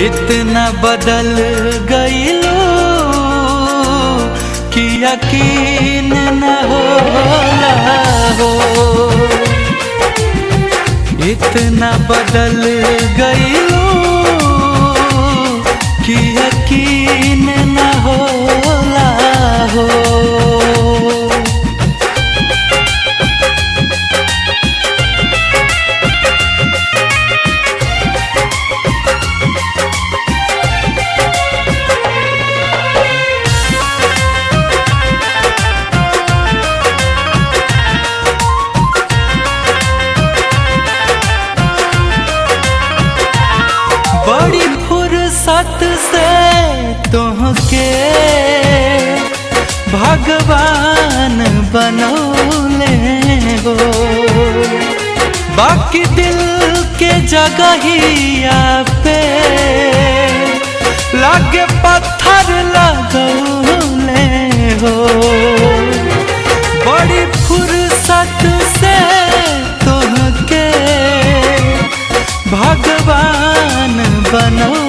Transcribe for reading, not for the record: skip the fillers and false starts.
इतना बदल गईलो कि यकीन न होला हो। इतना बदल गईलो कि यकीन न होला हो। बड़ी फुर्सत से तुहके भगवान बनौले हो। बाकी दिल के जगहिया पे लागे पत्थर लगौले हो। बड़ी फुर्सत से तुहके भगवान बनौले